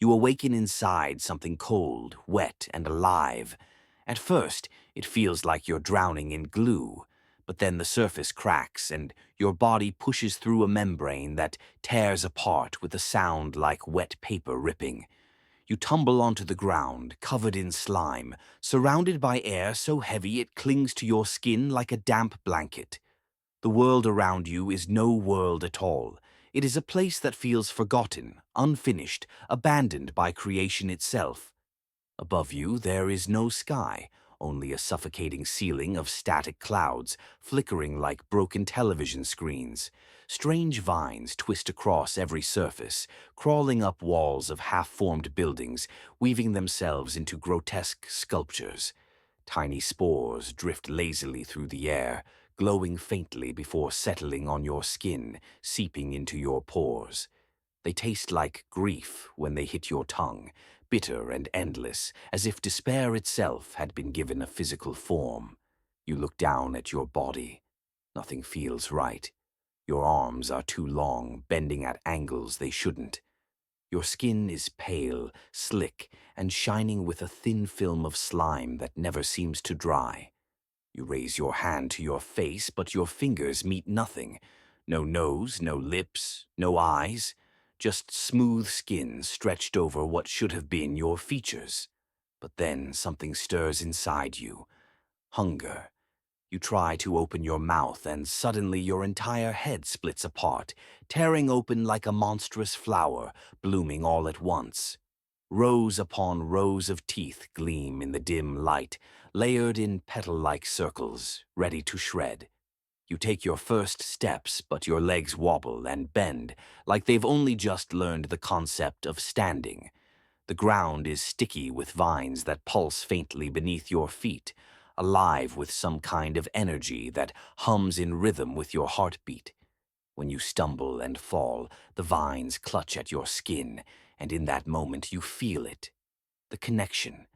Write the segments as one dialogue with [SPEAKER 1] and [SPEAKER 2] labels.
[SPEAKER 1] You awaken inside something cold, wet, and alive. At first, it feels like you're drowning in glue, but then the surface cracks and your body pushes through a membrane that tears apart with a sound like wet paper ripping. You tumble onto the ground, covered in slime, surrounded by air so heavy it clings to your skin like a damp blanket. The world around you is no world at all. It is a place that feels forgotten, unfinished, abandoned by creation itself. Above you, there is no sky, only a suffocating ceiling of static clouds, flickering like broken television screens. Strange vines twist across every surface, crawling up walls of half-formed buildings, weaving themselves into grotesque sculptures. Tiny spores drift lazily through the air, glowing faintly before settling on your skin, seeping into your pores. They taste like grief when they hit your tongue, bitter and endless, as if despair itself had been given a physical form. You look down at your body. Nothing feels right. Your arms are too long, bending at angles they shouldn't. Your skin is pale, slick, and shining with a thin film of slime that never seems to dry. You raise your hand to your face, but your fingers meet nothing. No nose, no lips, no eyes. Just smooth skin stretched over what should have been your features. But then something stirs inside you. Hunger. You try to open your mouth, and suddenly your entire head splits apart, tearing open like a monstrous flower, blooming all at once. Rows upon rows of teeth gleam in the dim light, layered in petal-like circles, ready to shred. You take your first steps, but your legs wobble and bend, like they've only just learned the concept of standing. The ground is sticky with vines that pulse faintly beneath your feet, alive with some kind of energy that hums in rhythm with your heartbeat. When you stumble and fall, the vines clutch at your skin, and in that moment you feel it. The connection.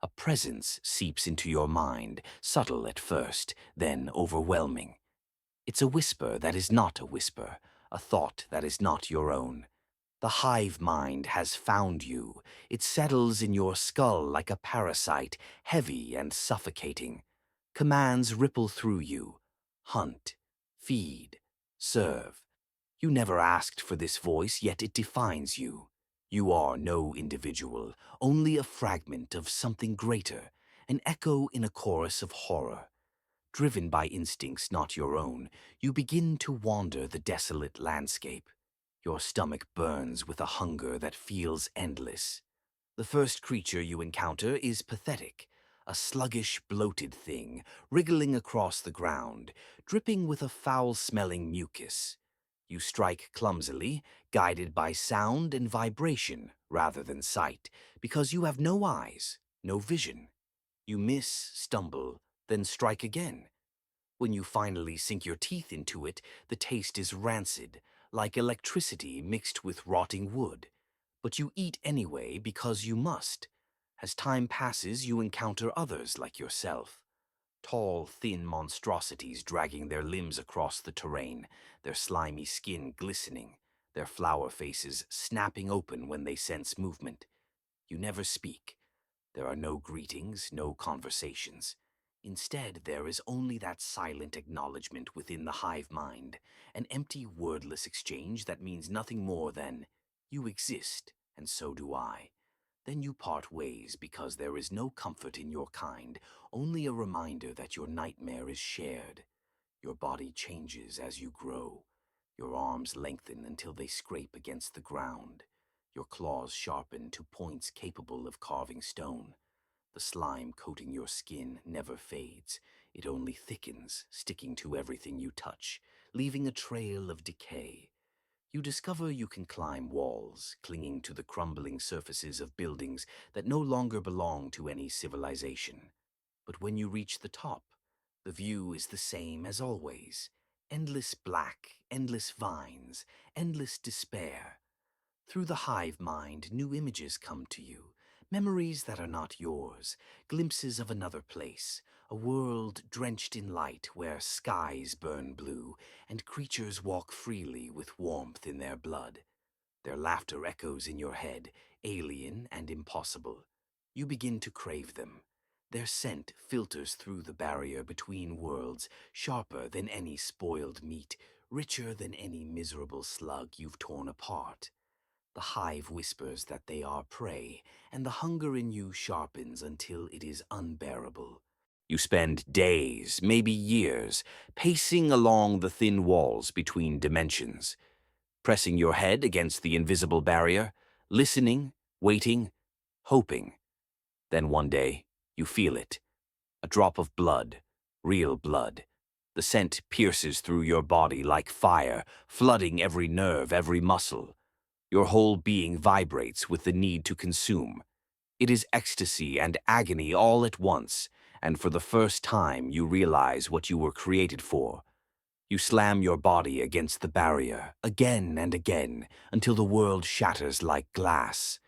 [SPEAKER 1] A presence seeps into your mind, subtle at first, then overwhelming. It's a whisper that is not a whisper, a thought that is not your own. The hive mind has found you. It settles in your skull like a parasite, heavy and suffocating. Commands ripple through you. Hunt, feed, serve. You never asked for this voice, yet it defines you. You are no individual, only a fragment of something greater, an echo in a chorus of horror. Driven by instincts not your own, you begin to wander the desolate landscape. Your stomach burns with a hunger that feels endless. The first creature you encounter is pathetic, a sluggish, bloated thing, wriggling across the ground, dripping with a foul-smelling mucus. You strike clumsily, guided by sound and vibration rather than sight, because you have no eyes, no vision. You miss, stumble, then strike again. When you finally sink your teeth into it, the taste is rancid, like electricity mixed with rotting wood. But you eat anyway because you must. As time passes, you encounter others like yourself. Tall, thin monstrosities dragging their limbs across the terrain, their slimy skin glistening, their flower faces snapping open when they sense movement. You never speak. There are no greetings, no conversations. Instead, there is only that silent acknowledgement within the hive mind, an empty, wordless exchange that means nothing more than, "You exist, and so do I." Then you part ways because there is no comfort in your kind, only a reminder that your nightmare is shared. Your body changes as you grow. Your arms lengthen until they scrape against the ground. Your claws sharpen to points capable of carving stone. The slime coating your skin never fades. It only thickens, sticking to everything you touch, leaving a trail of decay. You discover you can climb walls, clinging to the crumbling surfaces of buildings that no longer belong to any civilization. But when you reach the top, the view is the same as always. Endless black, endless vines, endless despair. Through the hive mind, new images come to you, memories that are not yours, glimpses of another place, a world drenched in light where skies burn blue and creatures walk freely with warmth in their blood. Their laughter echoes in your head, alien and impossible. You begin to crave them. Their scent filters through the barrier between worlds, sharper than any spoiled meat, richer than any miserable slug you've torn apart. The hive whispers that they are prey, and the hunger in you sharpens until it is unbearable. You spend days, maybe years, pacing along the thin walls between dimensions, pressing your head against the invisible barrier, listening, waiting, hoping. Then one day, you feel it. A drop of blood, real blood. The scent pierces through your body like fire, flooding every nerve, every muscle. Your whole being vibrates with the need to consume. It is ecstasy and agony all at once, and for the first time you realize what you were created for. You slam your body against the barrier, again and again, until the world shatters like glass.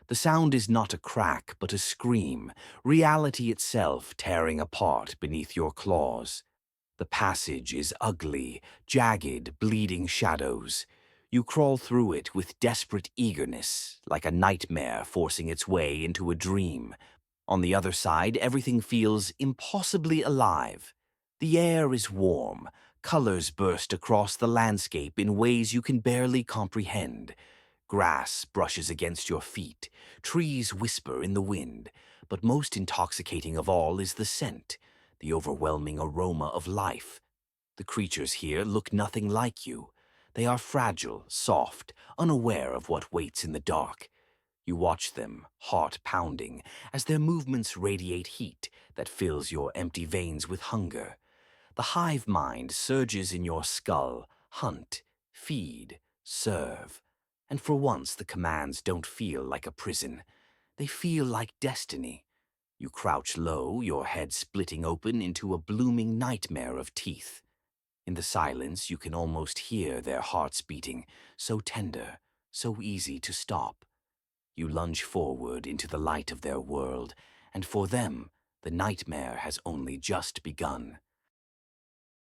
[SPEAKER 1] The sound is not a crack, but a scream, reality itself tearing apart beneath your claws. The passage is ugly, jagged, bleeding shadows. You crawl through it with desperate eagerness, like a nightmare forcing its way into a dream. On the other side, everything feels impossibly alive. The air is warm, colors burst across the landscape in ways you can barely comprehend. Grass brushes against your feet, trees whisper in the wind, but most intoxicating of all is the scent, the overwhelming aroma of life. The creatures here look nothing like you. They are fragile, soft, unaware of what waits in the dark. You watch them, heart pounding, as their movements radiate heat that fills your empty veins with hunger. The hive mind surges in your skull, hunt, feed, serve. And for once the commands don't feel like a prison. They feel like destiny. You crouch low, your head splitting open into a blooming nightmare of teeth. In the silence, you can almost hear their hearts beating, so tender, so easy to stop. You lunge forward into the light of their world, and for them, the nightmare has only just begun.